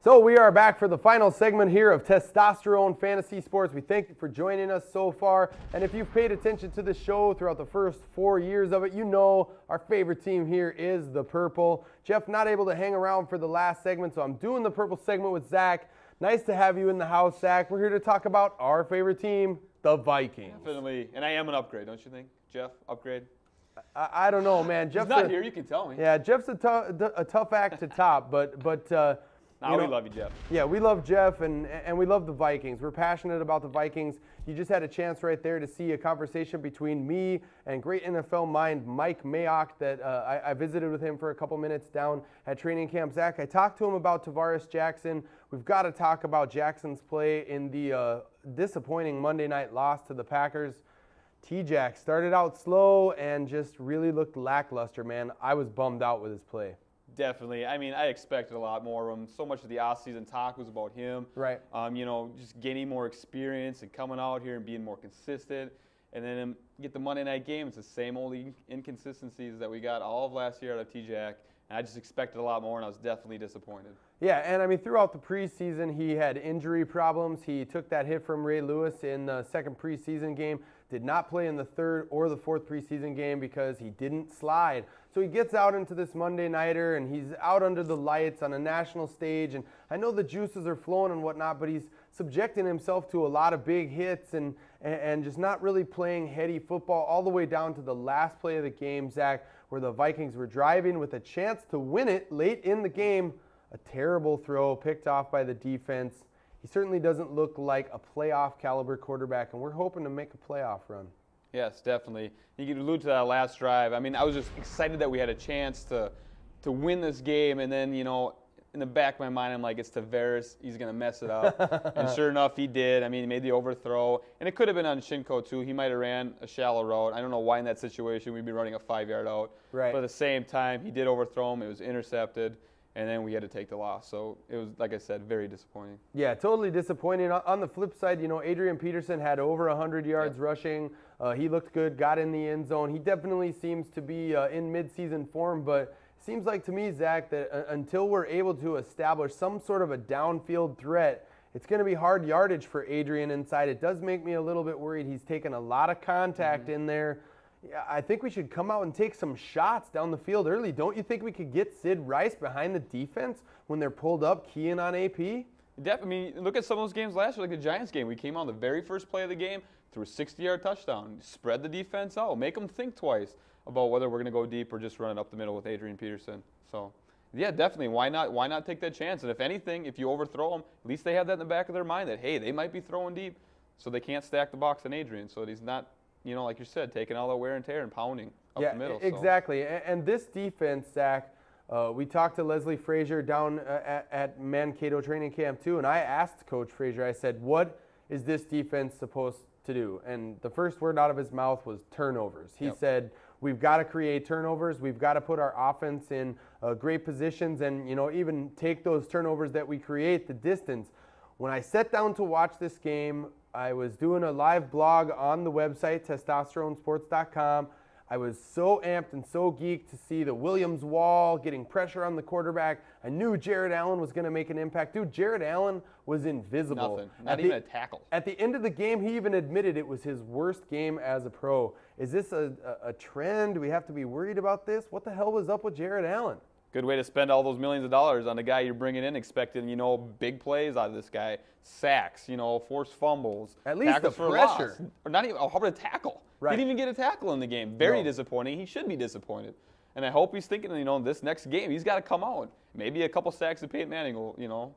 So we are back for the final segment here of Testosterone Fantasy Sports. We thank you for joining us so far. And if you've paid attention to the show throughout the first 4 years of it, you know our favorite team here is the Purple. Jeff not able to hang around for the last segment, so I'm doing the Purple segment with Zach. Nice to have you in the house, Zach. We're here to talk about our favorite team, the Vikings. Definitely. And I am an upgrade, don't you think, Jeff? Upgrade? I don't know, man. Jeff's He's not here. You can tell me. Yeah, Jeff's a tough act to top, but we love you, Jeff. Yeah, we love Jeff, and we love the Vikings. We're passionate about the Vikings. You just had a chance right there to see a conversation between me and great NFL mind Mike Mayock that I visited with him for a couple minutes down at training camp. Zach, I talked to him about Tavares Jackson. We've got to talk about Jackson's play in the disappointing Monday night loss to the Packers. T-Jack started out slow and just really looked lackluster, man. I was bummed out with his play. Definitely. I mean, I expected a lot more of him. So much of the offseason talk was about him. Right. Just gaining more experience and coming out here and being more consistent. And then get the Monday night game. It's the same old inconsistencies that we got all of last year out of T-Jack. And I just expected a lot more, and I was definitely disappointed. Yeah, and I mean, throughout the preseason, he had injury problems. He took that hit from Ray Lewis in the second preseason game. Did not play in the third or the fourth preseason game because he didn't slide. So he gets out into this Monday nighter, and he's out under the lights on a national stage. And I know the juices are flowing and whatnot, but he's subjecting himself to a lot of big hits and just not really playing heady football all the way down to the last play of the game, Zach, where the Vikings were driving with a chance to win it late in the game. A terrible throw picked off by the defense. He certainly doesn't look like a playoff caliber quarterback, and we're hoping to make a playoff run. Yes, definitely. You could allude to that last drive. I mean, I was just excited that we had a chance to win this game, and then, in the back of my mind, I'm like, it's Tavares. He's going to mess it up. And sure enough, he did. I mean, he made the overthrow. And it could have been on Shinko, too. He might have ran a shallow route. I don't know why in that situation we'd be running a 5-yard out. Right. But at the same time, he did overthrow him. It was intercepted. And then we had to take the loss. So it was, like I said, very disappointing. Yeah, totally disappointing. On the flip side, Adrian Peterson had over 100 yards rushing. He looked good, got in the end zone. He definitely seems to be in midseason form, but it seems like to me, Zach, that until we're able to establish some sort of a downfield threat, it's going to be hard yardage for Adrian inside. It does make me a little bit worried. He's taken a lot of contact in there. Yeah, I think we should come out and take some shots down the field early. Don't you think we could get Sid Rice behind the defense when they're pulled up, keying on AP? I mean, look at some of those games last year, like the Giants game. We came on the very first play of the game, threw a 60-yard touchdown, spread the defense out, make them think twice about whether we're going to go deep or just run it up the middle with Adrian Peterson. So, yeah, definitely. Why not take that chance? And if anything, if you overthrow them, at least they have that in the back of their mind that, hey, they might be throwing deep, so they can't stack the box on Adrian, so that he's not, like you said, taking all that wear and tear and pounding up the middle. Exactly. And this defense, Zach, we talked to Leslie Frazier down at Mankato training camp too, and I asked Coach Frazier, I said, what is this defense supposed to do? And the first word out of his mouth was turnovers. He said, we've got to create turnovers. We've got to put our offense in great positions and, even take those turnovers that we create the distance. When I sat down to watch this game, I was doing a live blog on the website, testosteronesports.com. I was so amped and so geeked to see the Williams wall getting pressure on the quarterback. I knew Jared Allen was going to make an impact. Dude, Jared Allen was invisible. Nothing. Not even a tackle. At the end of the game, he even admitted it was his worst game as a pro. Is this a trend? Do we have to be worried about this? What the hell was up with Jared Allen? Good way to spend all those millions of dollars on the guy you're bringing in, expecting, big plays out of this guy. Sacks, forced fumbles. At least the pressure. Or not even, how about a tackle? Right. He didn't even get a tackle in the game. Very disappointing. He should be disappointed. And I hope he's thinking, this next game, he's got to come out. Maybe a couple sacks of Peyton Manning will,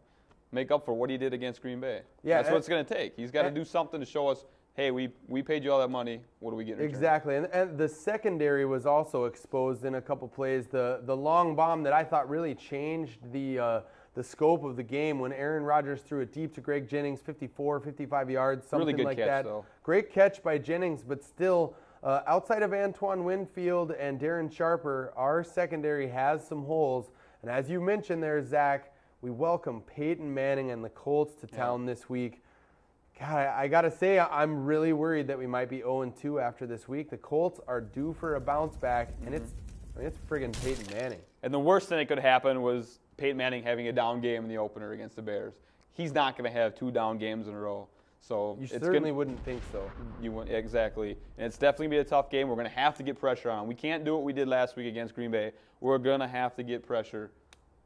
make up for what he did against Green Bay. Yeah, that's what it's going to take. He's got to do something to show us, hey, we paid you all that money. What do we get in return? Exactly. And the secondary was also exposed in a couple plays. The long bomb that I thought really changed the scope of the game when Aaron Rodgers threw it deep to Greg Jennings, 54, 55 yards, something really good like catch, that. Though. Great catch by Jennings, but still, outside of Antoine Winfield and Darren Sharper, our secondary has some holes. And as you mentioned there, Zach, we welcome Peyton Manning and the Colts to town this week. God, I got to say, I'm really worried that we might be 0-2 after this week. The Colts are due for a bounce back, and it's friggin' Peyton Manning. And the worst thing that could happen was Peyton Manning having a down game in the opener against the Bears. He's not going to have 2 down games in a row. So you certainly wouldn't think so. Exactly. And it's definitely going to be a tough game. We're going to have to get pressure on him. We can't do what we did last week against Green Bay. We're going to have to get pressure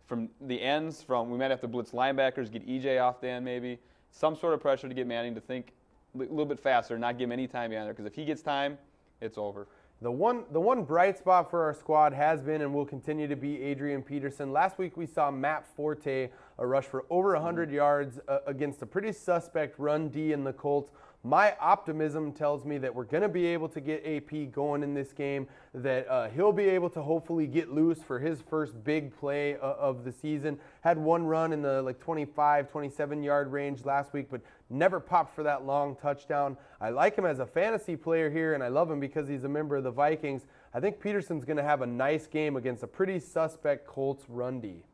from the ends. We might have to blitz linebackers, get EJ off the end maybe. Some sort of pressure to get Manning to think a little bit faster, not give him any time behind there. Because if he gets time, it's over. The one bright spot for our squad has been and will continue to be Adrian Peterson. Last week we saw Matt Forte rush for over 100 yards against a pretty suspect run D in the Colts. My optimism tells me that we're going to be able to get AP going in this game, that he'll be able to hopefully get loose for his first big play of the season. Had one run in the 25, 27-yard range last week, but never popped for that long touchdown. I like him as a fantasy player here, and I love him because he's a member of the Vikings. I think Peterson's going to have a nice game against a pretty suspect Colts run D.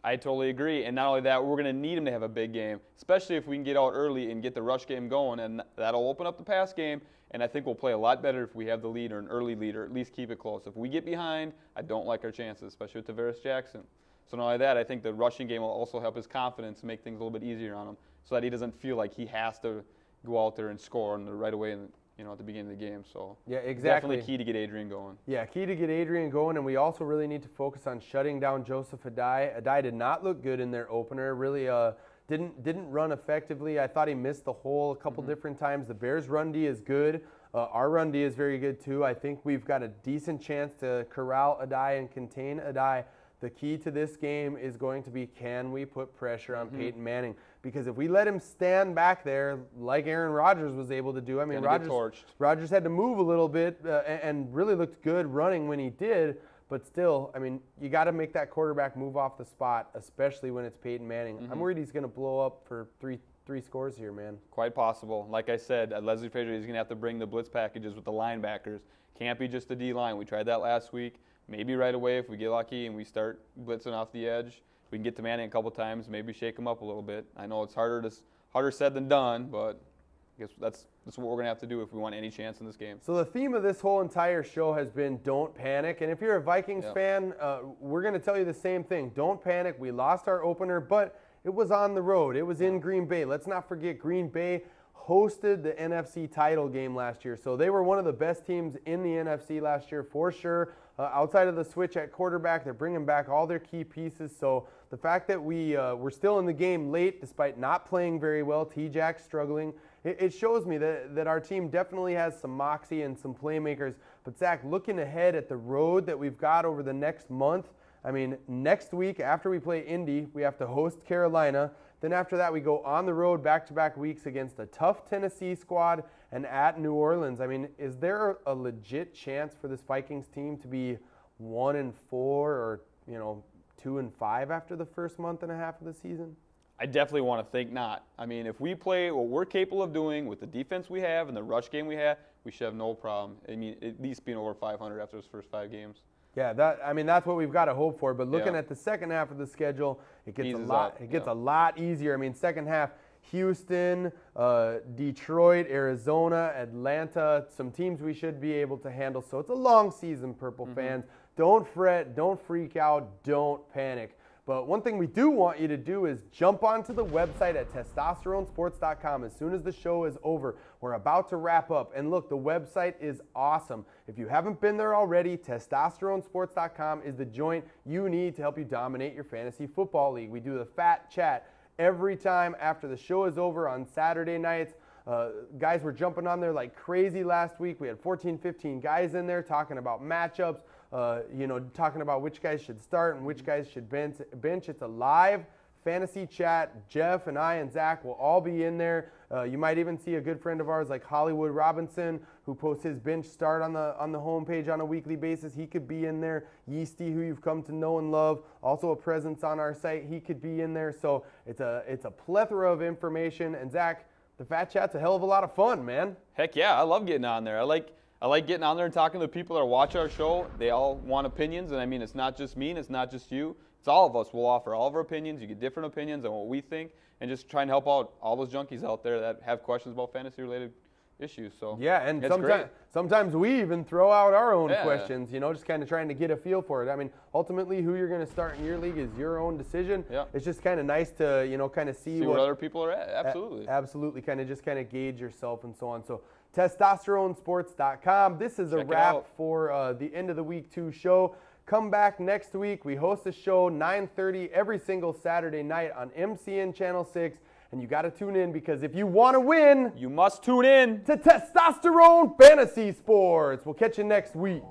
I totally agree. And not only that, we're going to need him to have a big game, especially if we can get out early and get the rush game going. And that'll open up the pass game. And I think we'll play a lot better if we have the lead or an early lead or at least keep it close. If we get behind, I don't like our chances, especially with Tavares Jackson. So not only that, I think the rushing game will also help his confidence and make things a little bit easier on him so that he doesn't feel like he has to go out there and score right away at the beginning of the game. So yeah, exactly. Definitely key to get Adrian going. Yeah, key to get Adrian going, and we also really need to focus on shutting down Joseph Adai. Adai did not look good in their opener. Really didn't run effectively. I thought he missed the hole a couple different times. The Bears' run D is good. Our run D is very good too. I think we've got a decent chance to corral Adai and contain Adai. The key to this game is going to be, can we put pressure on Peyton Manning? Because if we let him stand back there like Aaron Rodgers was able to do, I mean, Rodgers had to move a little bit and really looked good running when he did. But still, I mean, you got to make that quarterback move off the spot, especially when it's Peyton Manning. I'm worried he's going to blow up for three scores here, man. Quite possible. Like I said, Leslie Frazier is going to have to bring the blitz packages with the linebackers. Can't be just the D-line. We tried that last week. Maybe right away if we get lucky and we start blitzing off the edge, we can get to Manning a couple times, maybe shake him up a little bit. I know it's harder said than done, but I guess that's what we're going to have to do if we want any chance in this game. So the theme of this whole entire show has been don't panic. And if you're a Vikings fan, we're going to tell you the same thing. Don't panic. We lost our opener, but it was on the road. It was in Green Bay. Let's not forget Green Bay hosted the NFC title game last year. So they were one of the best teams in the NFC last year for sure. Outside of the switch at quarterback, they're bringing back all their key pieces. So the fact that we're still in the game late despite not playing very well, T-Jack struggling, it shows me that our team definitely has some moxie and some playmakers. But Zach, looking ahead at the road that we've got over the next month, I mean, next week after we play Indy, we have to host Carolina. Then after that, we go on the road back-to-back weeks against a tough Tennessee squad and at New Orleans. I mean, is there a legit chance for this Vikings team to be 1-4 or 2-5 after the first month and a half of the season? I definitely want to think not. I mean, if we play what we're capable of doing with the defense we have and the rush game we have, we should have no problem. I mean, at least being over 500 after those first 5 games. Yeah, that's what we've got to hope for. But looking at the second half of the schedule, it gets a lot easier. I mean, second half, Houston, Detroit, Arizona, Atlanta, some teams we should be able to handle. So it's a long season, Purple fans. Don't fret, don't freak out, don't panic. But one thing we do want you to do is jump onto the website at testosteronesports.com as soon as the show is over. We're about to wrap up. And look, the website is awesome. If you haven't been there already, testosteronesports.com is the joint you need to help you dominate your fantasy football league. We do the Fat Chat every time after the show is over on Saturday nights. Guys were jumping on there like crazy last week. We had 14, 15 guys in there talking about matchups. Talking about which guys should start and which guys should bench. It's a live fantasy chat. Jeff and I and Zach will all be in there. You might even see a good friend of ours like Hollywood Robinson, who posts his bench start on the homepage on a weekly basis. He could be in there. Yeasty, who you've come to know and love, also a presence on our site. He could be in there. So it's a plethora of information. And Zach, the Fat Chat's a hell of a lot of fun, man. Heck yeah, I love getting on there. I like getting on there and talking to the people that watch our show. They all want opinions, and I mean, it's not just me and it's not just you. It's all of us. We'll offer all of our opinions. You get different opinions on what we think, and just try and help out all those junkies out there that have questions about fantasy-related issues. So yeah, and it's great. sometimes we even throw out our own Yeah. questions, just kind of trying to get a feel for it. I mean, ultimately, who you're going to start in your league is your own decision. Yeah. It's just kind of nice to, kind of see what other people are at. Absolutely. Absolutely, kind of gauge yourself and so on. So testosteronesports.com. This is a Check it wrap out. for the end of the week 2 show. Come back next week. We host a show 9:30 every single Saturday night on MCN Channel 6. And you got to tune in, because if you want to win, You must tune in. to Testosterone Fantasy Sports. We'll catch you next week.